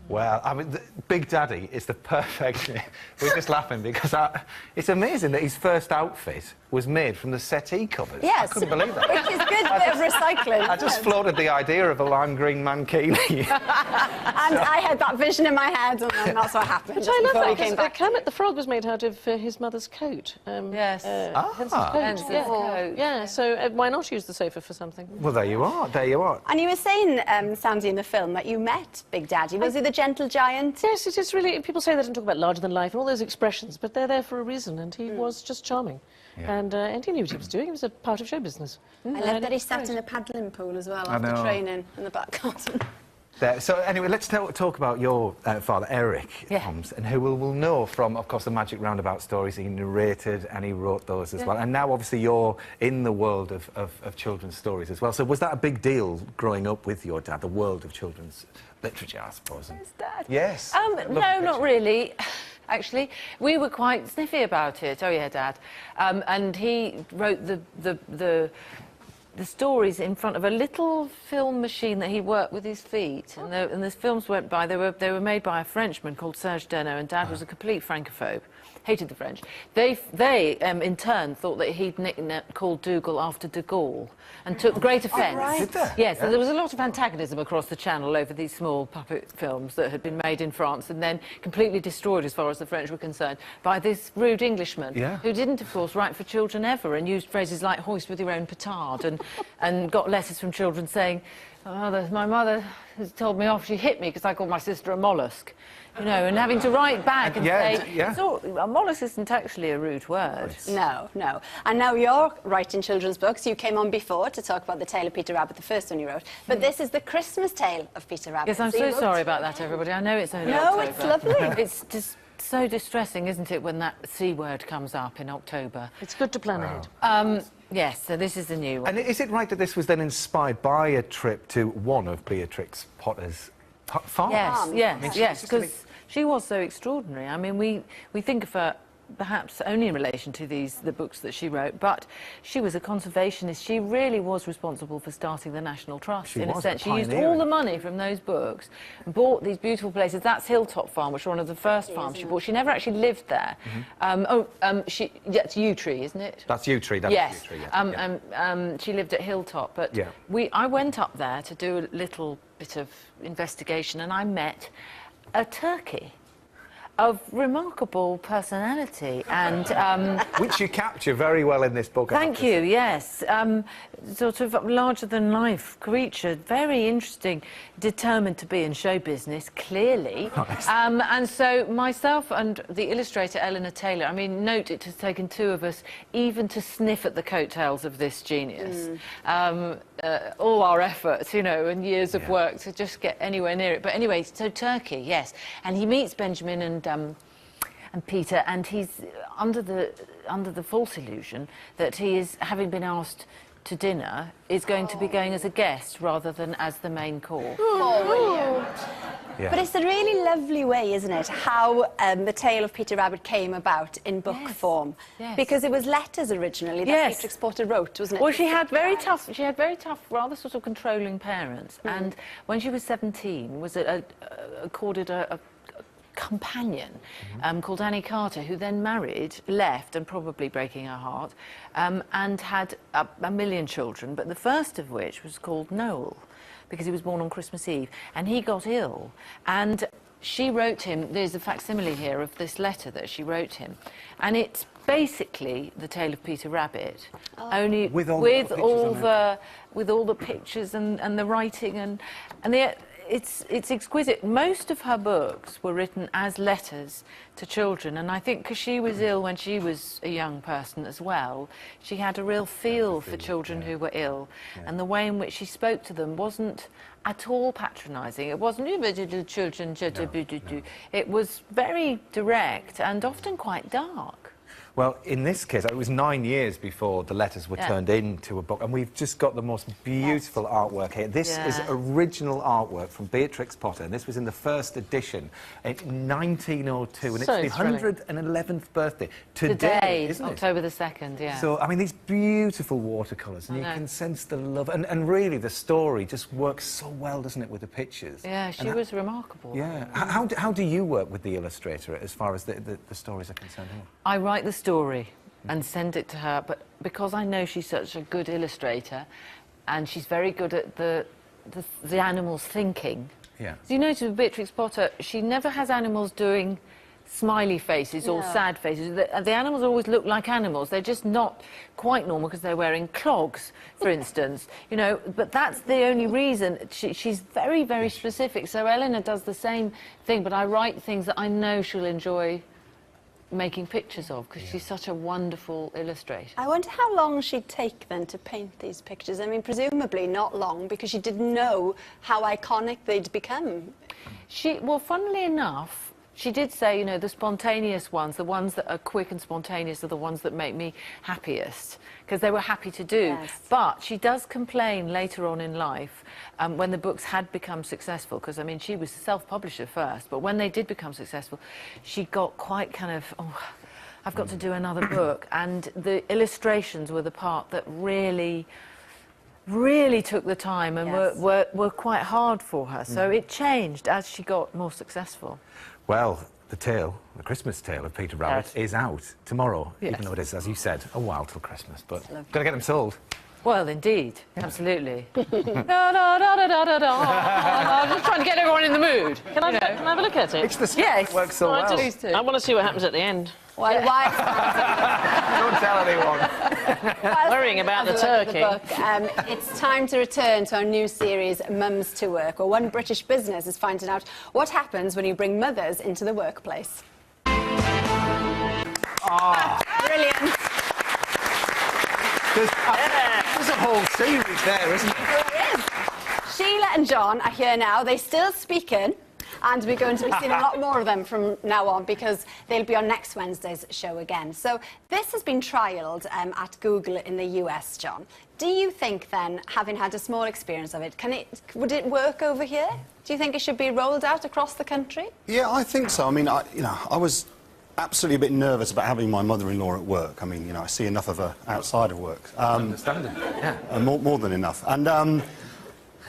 Well, I mean, Big Daddy is the perfect... We're just laughing because it's amazing that his first outfit was made from the settee covers. Yes. I couldn't believe that. Which is good bit of recycling. I just floated the idea of a lime green mankini. And I had that vision in my head, and then that's what happened. I love that, because Kermit the Frog was made out of his mother's coat. Yes. Henson's coat. Henson's coat. Yeah, so why not use the sofa for something? Well, there you are, there you are. And you were saying, Sandi, in the film, that you met Big Daddy. Was he the gentle giant? Yes, it is really... People say that and talk about larger than life and all those expressions, but they're there for a reason, and he was just charming. Yeah. And he knew what he was doing. He was a part of show business. I love that he sat in a paddling pool as well after training in the back garden. So anyway, let's talk about your father, Eric Thompson, who will know from, of course, the Magic Roundabout stories. He narrated and he wrote those as well. And now, obviously, you're in the world of children's stories as well. So was that a big deal growing up with your dad, the world of children's literature, I suppose? His dad? Yes. No, not really. Actually, we were quite sniffy about it. Oh yeah, Dad. And he wrote the stories in front of a little film machine that he worked with his feet. And the films went by. They were made by a Frenchman called Serge Denot, and Dad was a complete francophobe. Hated the French. They in turn thought that he'd called Dougal after de Gaulle and took great offence. Right. Did they? Yes, so there was a lot of antagonism across the channel over these small puppet films that had been made in France and then completely destroyed, as far as the French were concerned, by this rude Englishman who didn't, of course, write for children ever and used phrases like hoist with your own petard and got letters from children saying, oh, my mother has told me off, she hit me because I called my sister a mollusk. You know, and having to write back and say, so, a mollusk isn't actually a rude word. No, no. And now you're writing children's books. You came on before to talk about The Tale of Peter Rabbit, the first one you wrote. But this is the Christmas tale of Peter Rabbit. Yes, I'm so sorry about that, everybody. I know it's only No, October. it's lovely. It's just so distressing, isn't it, when that C word comes up in October? It's good to plan ahead. Yes, so this is the new one. And is it right that this was then inspired by a trip to one of Beatrix Potter's farms? Yes, because she was so extraordinary. I mean, we think of her perhaps only in relation to the books that she wrote, but she was a conservationist. She really was responsible for starting the National Trust. In a sense, she used all the money from those books and bought these beautiful places. That's Hilltop Farm, which was one of the first farms she bought. She never actually lived there. That's Yew Tree, isn't it? That's Yew Tree. That's yes. Yew Tree, she lived at Hilltop, but I went up there to do a little bit of investigation, and I met a turkey of remarkable personality and... which you capture very well in this book. Thank you, yes. Sort of larger-than-life creature, very interesting, determined to be in show business, clearly. Nice. And so myself and the illustrator, Eleanor Taylor, I mean, note it has taken two of us even to sniff at the coattails of this genius. All our efforts, you know, and years of work to just get anywhere near it. But anyway, so Turkey, yes. And he meets Benjamin and Peter, and he's under the false illusion that he is, having been asked to dinner, is going to be going as a guest rather than as the main course. Yeah. But it's a really lovely way, isn't it, how The Tale of Peter Rabbit came about in book form. Yes. Because it was letters originally that Beatrix Potter wrote, wasn't it? Well, she had very tough, rather sort of controlling parents, and when she was 17, was accorded a companion called Annie Carter, who then married, left, and probably breaking her heart, and had a million children, but the first of which was called Noel, because he was born on Christmas Eve, and he got ill, and she wrote him, there's a facsimile here of this letter that she wrote him, and it's basically The Tale of Peter Rabbit, only with all the pictures and the writing and it's exquisite. Most of her books were written as letters to children, and I think because she was ill when she was a young person as well, she had a real feel for children who were ill, and the way in which she spoke to them wasn't at all patronising. It wasn't little children, it was very direct and often quite dark. Well, in this case, it was 9 years before the letters were turned into a book, and we've just got the most beautiful artwork here. This is original artwork from Beatrix Potter, and this was in the first edition in 1902, and So it's the 111th birthday Today, isn't it? October the 2nd, yeah. So, I mean, these beautiful watercolours, and you can sense the love, and really the story just works so well, doesn't it, with the pictures? Yeah, she was remarkable. Yeah. How do you work with the illustrator as far as the stories are concerned? I write the story and send it to her, but because I know she's such a good illustrator and she's very good at the animals thinking. Yeah. So you notice with Beatrix Potter, she never has animals doing smiley faces or sad faces. The animals always look like animals. They're just not quite normal because they're wearing clogs, for instance. You know, but that's the only reason. She's very, very specific. So Eleanor does the same thing, but I write things that I know she'll enjoy making pictures of, because she's such a wonderful illustrator. I wonder how long she'd take then to paint these pictures. I mean, presumably not long, because she didn't know how iconic they'd become. Well, funnily enough, she did say, you know, the spontaneous ones, the ones that are quick and spontaneous are the ones that make me happiest, because they were happy to do. Yes. But she does complain later on in life, when the books had become successful, because, I mean, she was self-published at first, but when they did become successful, she got quite kind of, oh, I've got to do another book. And the illustrations were the part that really took the time and were quite hard for her. So it changed as she got more successful. Well, the Christmas tale of Peter Rabbit is out tomorrow, even though it is, as you said, a while till Christmas. But got to get them sold. Well, indeed, absolutely. I'm just trying to get everyone in the mood. Can I have a look at it? It's the stuff that works so well. I want to see what happens at the end. Why? Don't tell anyone. Worrying about the turkey. It's time to return to our new series, Mums to Work, where one British business is finding out what happens when you bring mothers into the workplace. Brilliant. There's a whole series there, isn't there? There is. Sheila and John are here now. They're still speaking, and we're going to be seeing a lot more of them from now on, because they'll be on next Wednesday's show again. So this has been trialled at Google in the US, John. Do you think then, having had a small experience of it, would it work over here? Do you think it should be rolled out across the country? Yeah, I think so. I mean, I was absolutely a bit nervous about having my mother-in-law at work. I mean, you know, I see enough of her outside of work. Understandable, yeah. More than enough. And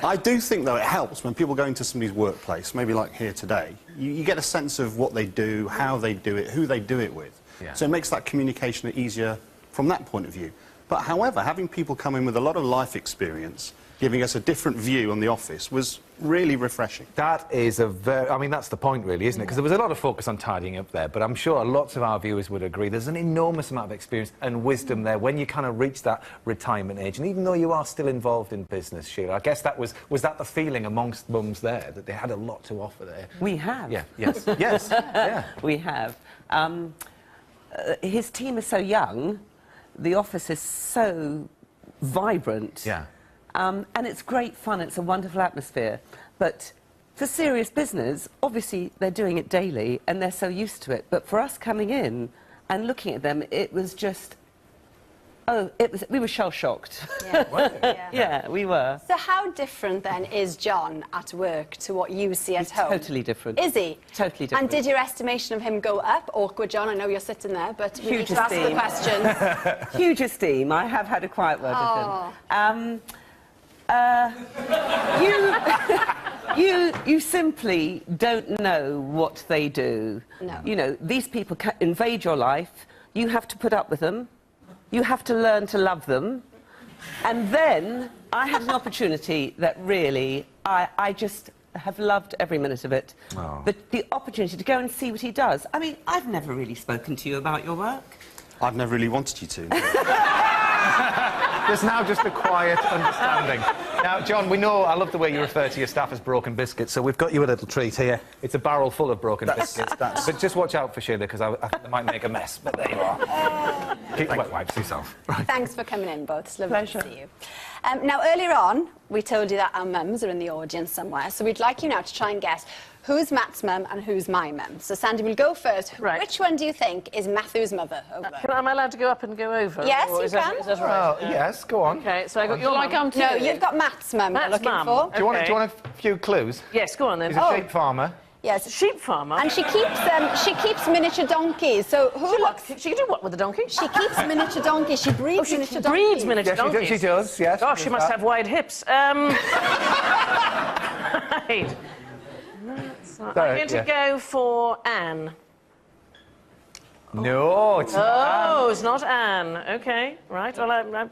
I do think, though, it helps when people go into somebody's workplace, maybe like here today, you get a sense of what they do, how they do it, who they do it with. Yeah. So it makes that communication easier from that point of view. But, however, having people come in with a lot of life experience, giving us a different view on the office, was really refreshing. That is I mean, that's the point, really, isn't it? Because there was a lot of focus on tidying up there, but I'm sure lots of our viewers would agree there's an enormous amount of experience and wisdom there when you kind of reach that retirement age. And even though you are still involved in business, Sheila, I guess that was that the feeling amongst mums there, that they had a lot to offer there? We have. Yeah, yes, yes, yeah. We have. His team is so young, the office is so vibrant. Yeah. And it's great fun, it's a wonderful atmosphere. But for serious business, obviously they're doing it daily and they're so used to it. But for us coming in and looking at them, it was just, we were shell-shocked. Yeah. Yeah, we were. So how different, then, is John at work to what you see at home? Totally different. Is he? Totally different. And did your estimation of him go up? Awkward, John, I know you're sitting there, but we need Huge to ask the questions. Huge esteem. I have had a quiet word with him. You simply don't know what they do. No. You know, these people invade your life. You have to put up with them. You have to learn to love them. And then I had an opportunity that really, I just have loved every minute of it. Oh. The opportunity to go and see what he does. I mean, I've never really spoken to you about your work. I've never really wanted you to. There's now just a quiet understanding. Now, John, we know, I love the way you refer to your staff as broken biscuits, so we've got you a little treat here. It's a barrel full of broken biscuits. But just watch out for Sheila, because I think they might make a mess. But there you are. Keep wet wipes yourself. Right. Thanks for coming in, both. It's lovely Pleasure. to see you. Now, earlier on, we told you that our mums are in the audience somewhere, so we'd like you now to try and guess who's Matt's mum and who's my mum. So, Sandi, we'll go first. Right. Which one do you think is Matthew's mother over there? Am I allowed to go up and go over? Yes, or you is that- can. Is that right? Oh, yes, go on. Okay, so I got your Like mum. I'm two. No, you've got Matt's mum you're Matt's looking mum. for. Do you want a few clues? Yes, go on then. He's a sheep farmer. Yes. Sheep farmer. And she keeps miniature donkeys. So who looks... She can do what with a donkey? She keeps miniature donkeys. She breeds she miniature breeds donkeys. miniature Yes, donkeys. she does, yes. Gosh, she must have wide hips. Right. I'm going to go for Anne. No, it's not. Oh, it's not Anne. Okay, right. Well, have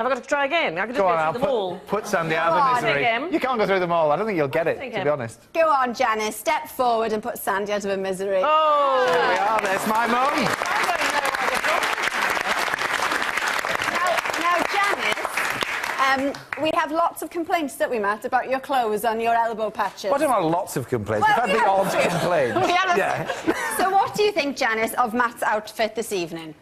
I got to try again? I could just Go on, go I'll through them all. put Sandy out Go of on. misery. Take him. You can't go through them all. I don't think you'll get it, Take to him. be honest. Go on, Janice. Step forward and put Sandi out of her misery. Oh! There we are, there's my mum. Now, Janice, we have lots of complaints, don't we, Matt, about your clothes and your elbow patches. Well, I don't have lots of complaints. Well, We've had the odd complaint. We had a- Yeah. So what do you think, Janice, of Matt's outfit this evening?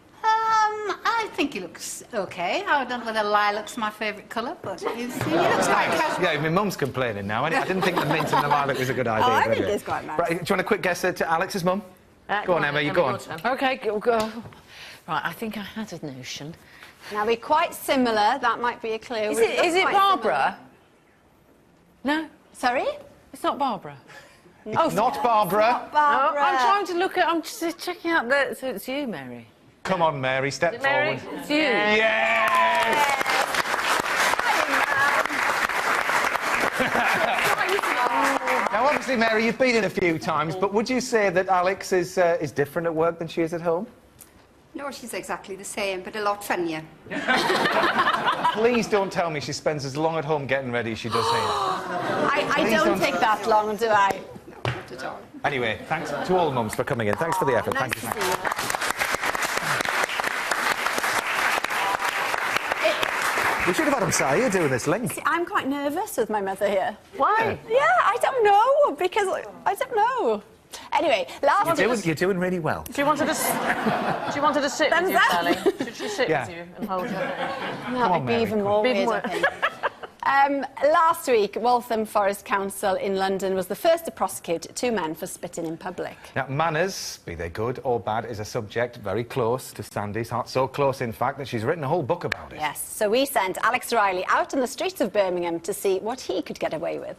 I think he looks okay. I don't know whether lilac's my favourite colour, but he looks quite casual. Yeah, my mum's complaining now. I didn't think the mint and the lilac was a good idea. I did think it? it's quite nice. Right, do you want a quick guess to Alex's mum? Go on, Emma, you go on. OK, go. Right, I think I had a notion. Now, we're quite similar. That might be a clue. Is We it, look is it quite Barbara? No, similar. Sorry? it's not Barbara. Not Barbara. Barbara. I'm trying to look at... I'm just checking out that... So it's you, Mary. Come on, Mary, step Mary? forward. It's you. Yes! Now, obviously, Mary, you've been in a few times, but would you say that Alex is different at work than she is at home? No, she's exactly the same, but a lot funnier. Please don't tell me she spends as long at home getting ready as she does here. I Please don't don't- take that long, do I? No, not at all. Anyway, thanks to all the mums for coming in. Thanks for the effort. Nice Thank you. to see you. We should have had him sat here doing this link. See, I'm quite nervous with my mother here. Why? Yeah, I don't know, because I don't know. Anyway, last You're doing really well. She wanted to, she wanted to sit with you, Thumbs up. Sally. Should she sit Yeah. with you and hold you? that would be Mary. even more Be weird, more- I think. Last week, Waltham Forest Council in London was the first to prosecute 2 men for spitting in public. Now, manners, be they good or bad, is a subject very close to Sandi's heart. So close, in fact, that she's written a whole book about it. Yes, so we sent Alex Riley out on the streets of Birmingham to see what he could get away with.